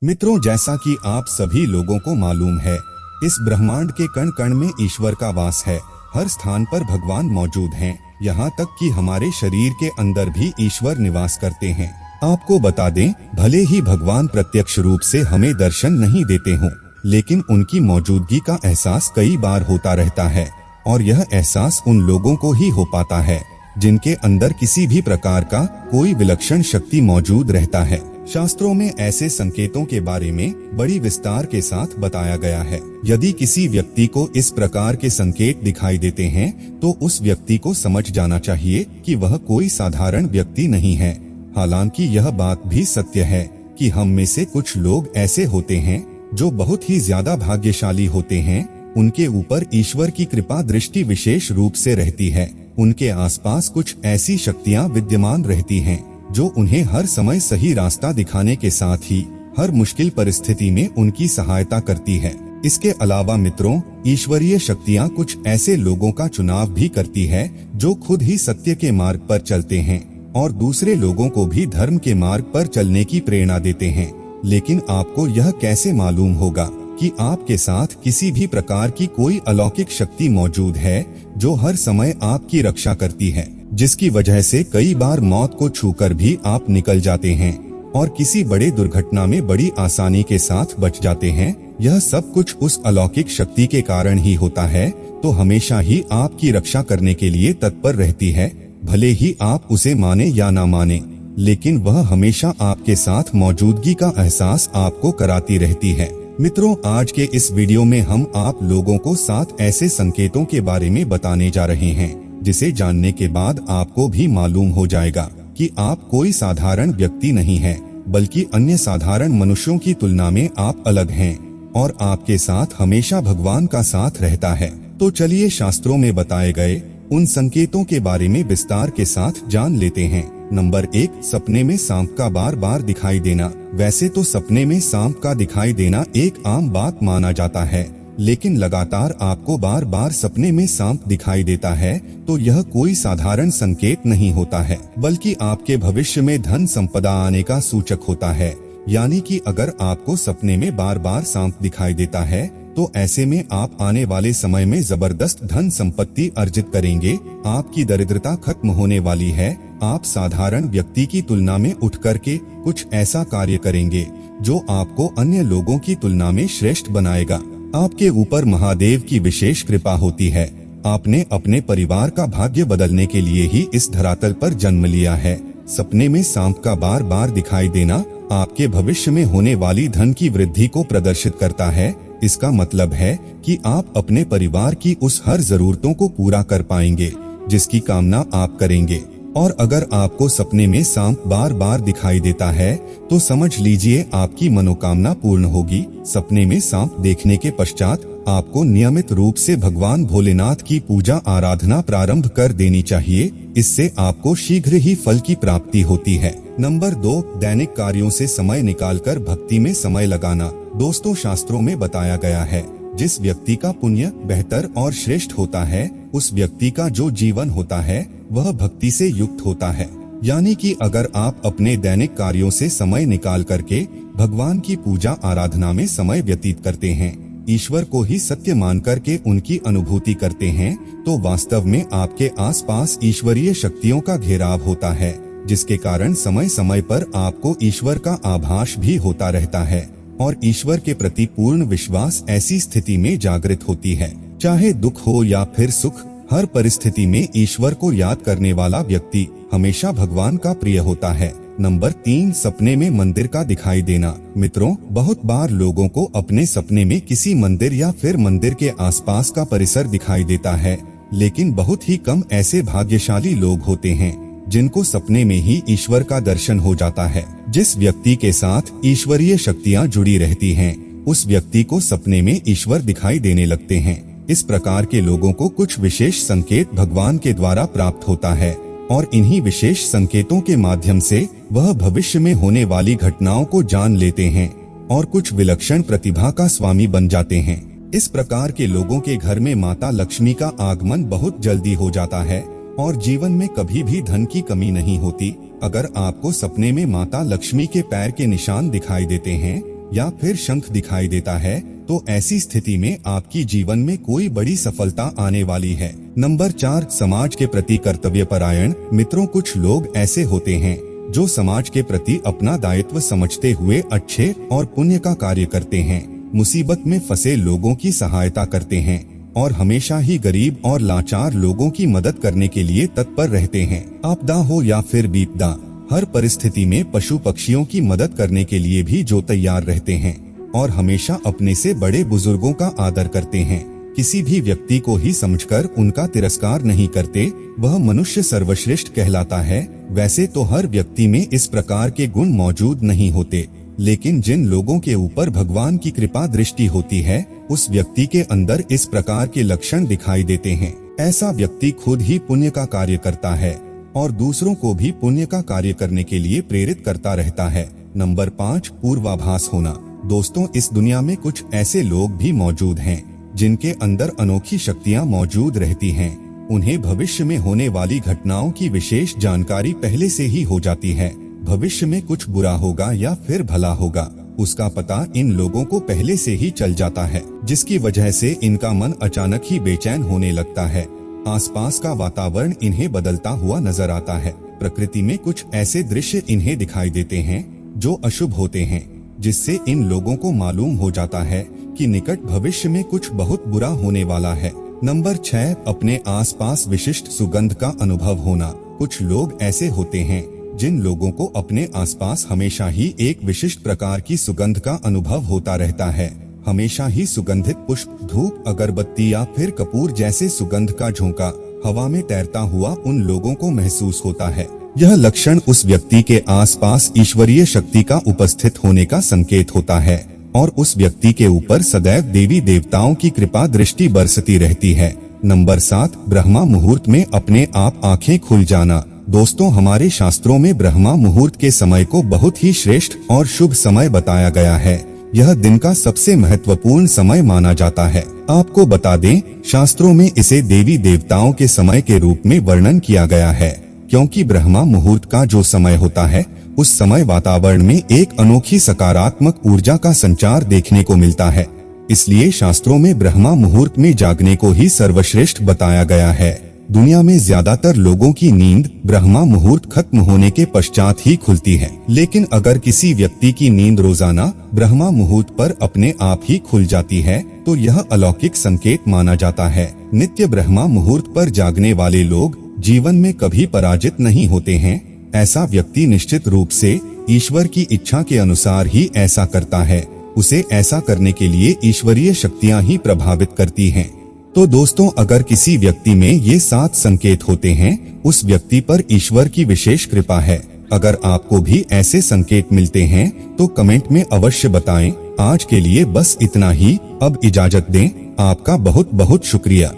मित्रों, जैसा कि आप सभी लोगों को मालूम है, इस ब्रह्मांड के कण कण में ईश्वर का वास है। हर स्थान पर भगवान मौजूद हैं। यहाँ तक कि हमारे शरीर के अंदर भी ईश्वर निवास करते हैं। आपको बता दें, भले ही भगवान प्रत्यक्ष रूप से हमें दर्शन नहीं देते हों, लेकिन उनकी मौजूदगी का एहसास कई बार होता रहता है। और यह एहसास उन लोगों को ही हो पाता है जिनके अंदर किसी भी प्रकार का कोई विलक्षण शक्ति मौजूद रहता है। शास्त्रों में ऐसे संकेतों के बारे में बड़ी विस्तार के साथ बताया गया है। यदि किसी व्यक्ति को इस प्रकार के संकेत दिखाई देते हैं तो उस व्यक्ति को समझ जाना चाहिए कि वह कोई साधारण व्यक्ति नहीं है। हालांकि यह बात भी सत्य है कि हम में से कुछ लोग ऐसे होते हैं जो बहुत ही ज्यादा भाग्यशाली होते हैं। उनके ऊपर ईश्वर की कृपा दृष्टि विशेष रूप से रहती है। उनके आसपास कुछ ऐसी शक्तियां विद्यमान रहती हैं जो उन्हें हर समय सही रास्ता दिखाने के साथ ही हर मुश्किल परिस्थिति में उनकी सहायता करती है। इसके अलावा मित्रों, ईश्वरीय शक्तियां कुछ ऐसे लोगों का चुनाव भी करती है जो खुद ही सत्य के मार्ग पर चलते हैं और दूसरे लोगों को भी धर्म के मार्ग पर चलने की प्रेरणा देते हैं। लेकिन आपको यह कैसे मालूम होगा कि आपके साथ किसी भी प्रकार की कोई अलौकिक शक्ति मौजूद है जो हर समय आपकी रक्षा करती है, जिसकी वजह से कई बार मौत को छूकर भी आप निकल जाते हैं और किसी बड़े दुर्घटना में बड़ी आसानी के साथ बच जाते हैं। यह सब कुछ उस अलौकिक शक्ति के कारण ही होता है, तो हमेशा ही आपकी रक्षा करने के लिए तत्पर रहती है। भले ही आप उसे माने या ना माने, लेकिन वह हमेशा आपके साथ मौजूदगी का एहसास आपको कराती रहती है। मित्रों, आज के इस वीडियो में हम आप लोगों को 7 ऐसे संकेतों के बारे में बताने जा रहे हैं, जिसे जानने के बाद आपको भी मालूम हो जाएगा कि आप कोई साधारण व्यक्ति नहीं हैं, बल्कि अन्य साधारण मनुष्यों की तुलना में आप अलग हैं और आपके साथ हमेशा भगवान का साथ रहता है। तो चलिए शास्त्रों में बताए गए उन संकेतों के बारे में विस्तार के साथ जान लेते हैं। नंबर 1, सपने में सांप का बार बार दिखाई देना। वैसे तो सपने में सांप का दिखाई देना एक आम बात माना जाता है, लेकिन लगातार आपको बार बार सपने में सांप दिखाई देता है तो यह कोई साधारण संकेत नहीं होता है, बल्कि आपके भविष्य में धन संपदा आने का सूचक होता है। यानी कि अगर आपको सपने में बार बार सांप दिखाई देता है तो ऐसे में आप आने वाले समय में जबरदस्त धन संपत्ति अर्जित करेंगे। आपकी दरिद्रता खत्म होने वाली है। आप साधारण व्यक्ति की तुलना में उठ करके कुछ ऐसा कार्य करेंगे जो आपको अन्य लोगों की तुलना में श्रेष्ठ बनाएगा। आपके ऊपर महादेव की विशेष कृपा होती है। आपने अपने परिवार का भाग्य बदलने के लिए ही इस धरातल पर जन्म लिया है। सपने में सांप का बार बार दिखाई देना आपके भविष्य में होने वाली धन की वृद्धि को प्रदर्शित करता है। इसका मतलब है कि आप अपने परिवार की उस हर जरूरतों को पूरा कर पाएंगे जिसकी कामना आप करेंगे। और अगर आपको सपने में सांप बार बार दिखाई देता है तो समझ लीजिए आपकी मनोकामना पूर्ण होगी। सपने में सांप देखने के पश्चात आपको नियमित रूप से भगवान भोलेनाथ की पूजा आराधना प्रारंभ कर देनी चाहिए। इससे आपको शीघ्र ही फल की प्राप्ति होती है। नंबर 2, दैनिक कार्यों से समय निकालकर भक्ति में समय लगाना। दोस्तों, शास्त्रों में बताया गया है, जिस व्यक्ति का पुण्य बेहतर और श्रेष्ठ होता है, उस व्यक्ति का जो जीवन होता है वह भक्ति से युक्त होता है। यानी कि अगर आप अपने दैनिक कार्यों से समय निकाल करके भगवान की पूजा आराधना में समय व्यतीत करते हैं, ईश्वर को ही सत्य मान करके उनकी अनुभूति करते हैं, तो वास्तव में आपके आसपास ईश्वरीय शक्तियों का घेराव होता है, जिसके कारण समय समय पर आपको ईश्वर का आभास भी होता रहता है और ईश्वर के प्रति पूर्ण विश्वास ऐसी स्थिति में जागृत होती है। चाहे दुख हो या फिर सुख, हर परिस्थिति में ईश्वर को याद करने वाला व्यक्ति हमेशा भगवान का प्रिय होता है। नंबर 3, सपने में मंदिर का दिखाई देना। मित्रों, बहुत बार लोगों को अपने सपने में किसी मंदिर या फिर मंदिर के आसपास का परिसर दिखाई देता है, लेकिन बहुत ही कम ऐसे भाग्यशाली लोग होते हैं जिनको सपने में ही ईश्वर का दर्शन हो जाता है। जिस व्यक्ति के साथ ईश्वरीय शक्तियां जुड़ी रहती हैं, उस व्यक्ति को सपने में ईश्वर दिखाई देने लगते हैं। इस प्रकार के लोगों को कुछ विशेष संकेत भगवान के द्वारा प्राप्त होता है और इन्हीं विशेष संकेतों के माध्यम से वह भविष्य में होने वाली घटनाओं को जान लेते हैं और कुछ विलक्षण प्रतिभा का स्वामी बन जाते हैं। इस प्रकार के लोगों के घर में माता लक्ष्मी का आगमन बहुत जल्दी हो जाता है और जीवन में कभी भी धन की कमी नहीं होती। अगर आपको सपने में माता लक्ष्मी के पैर के निशान दिखाई देते हैं या फिर शंख दिखाई देता है तो ऐसी स्थिति में आपकी जीवन में कोई बड़ी सफलता आने वाली है। नंबर 4, समाज के प्रति कर्तव्यपरायण मित्रों। कुछ लोग ऐसे होते हैं जो समाज के प्रति अपना दायित्व समझते हुए अच्छे और पुण्य का कार्य करते हैं, मुसीबत में फंसे लोगों की सहायता करते हैं और हमेशा ही गरीब और लाचार लोगों की मदद करने के लिए तत्पर रहते हैं। आपदा हो या फिर विपदा, हर परिस्थिति में पशु पक्षियों की मदद करने के लिए भी जो तैयार रहते हैं और हमेशा अपने से बड़े बुजुर्गों का आदर करते हैं। किसी भी व्यक्ति को ही समझकर उनका तिरस्कार नहीं करते, वह मनुष्य सर्वश्रेष्ठ कहलाता है। वैसे तो हर व्यक्ति में इस प्रकार के गुण मौजूद नहीं होते, लेकिन जिन लोगों के ऊपर भगवान की कृपा दृष्टि होती है उस व्यक्ति के अंदर इस प्रकार के लक्षण दिखाई देते हैं। ऐसा व्यक्ति खुद ही पुण्य का कार्य करता है और दूसरों को भी पुण्य का कार्य करने के लिए प्रेरित करता रहता है। नंबर 5, पूर्वाभास होना। दोस्तों, इस दुनिया में कुछ ऐसे लोग भी मौजूद हैं जिनके अंदर अनोखी शक्तियां मौजूद रहती हैं। उन्हें भविष्य में होने वाली घटनाओं की विशेष जानकारी पहले से ही हो जाती है। भविष्य में कुछ बुरा होगा या फिर भला होगा, उसका पता इन लोगों को पहले से ही चल जाता है, जिसकी वजह से इनका मन अचानक ही बेचैन होने लगता है। आसपास का वातावरण इन्हें बदलता हुआ नजर आता है। प्रकृति में कुछ ऐसे दृश्य इन्हें दिखाई देते हैं जो अशुभ होते हैं, जिससे इन लोगों को मालूम हो जाता है कि निकट भविष्य में कुछ बहुत बुरा होने वाला है। नंबर 6, अपने आसपास विशिष्ट सुगंध का अनुभव होना। कुछ लोग ऐसे होते हैं जिन लोगों को अपने आसपास हमेशा ही एक विशिष्ट प्रकार की सुगंध का अनुभव होता रहता है। हमेशा ही सुगंधित पुष्प, धूप, अगरबत्ती या फिर कपूर जैसे सुगंध का झोंका हवा में तैरता हुआ उन लोगों को महसूस होता है। यह लक्षण उस व्यक्ति के आसपास ईश्वरीय शक्ति का उपस्थित होने का संकेत होता है और उस व्यक्ति के ऊपर सदैव देवी देवताओं की कृपा दृष्टि बरसती रहती है। नंबर 7, ब्रह्मा मुहूर्त में अपने आप आंखें खुल जाना। दोस्तों, हमारे शास्त्रों में ब्रह्मा मुहूर्त के समय को बहुत ही श्रेष्ठ और शुभ समय बताया गया है। यह दिन का सबसे महत्वपूर्ण समय माना जाता है। आपको बता दें, शास्त्रों में इसे देवी देवताओं के समय के रूप में वर्णन किया गया है, क्योंकि ब्रह्मा मुहूर्त का जो समय होता है उस समय वातावरण में एक अनोखी सकारात्मक ऊर्जा का संचार देखने को मिलता है। इसलिए शास्त्रों में ब्रह्मा मुहूर्त में जागने को ही सर्वश्रेष्ठ बताया गया है। दुनिया में ज्यादातर लोगों की नींद ब्रह्मा मुहूर्त खत्म होने के पश्चात ही खुलती है, लेकिन अगर किसी व्यक्ति की नींद रोजाना ब्रह्मा मुहूर्त पर अपने आप ही खुल जाती है तो यह अलौकिक संकेत माना जाता है। नित्य ब्रह्मा मुहूर्त पर जागने वाले लोग जीवन में कभी पराजित नहीं होते हैं। ऐसा व्यक्ति निश्चित रूप से ईश्वर की इच्छा के अनुसार ही ऐसा करता है। उसे ऐसा करने के लिए ईश्वरीय शक्तियां ही प्रभावित करती हैं। तो दोस्तों, अगर किसी व्यक्ति में ये 7 संकेत होते हैं, उस व्यक्ति पर ईश्वर की विशेष कृपा है। अगर आपको भी ऐसे संकेत मिलते हैं तो कमेंट में अवश्य बताएं। आज के लिए बस इतना ही। अब इजाजत दें। आपका बहुत बहुत शुक्रिया।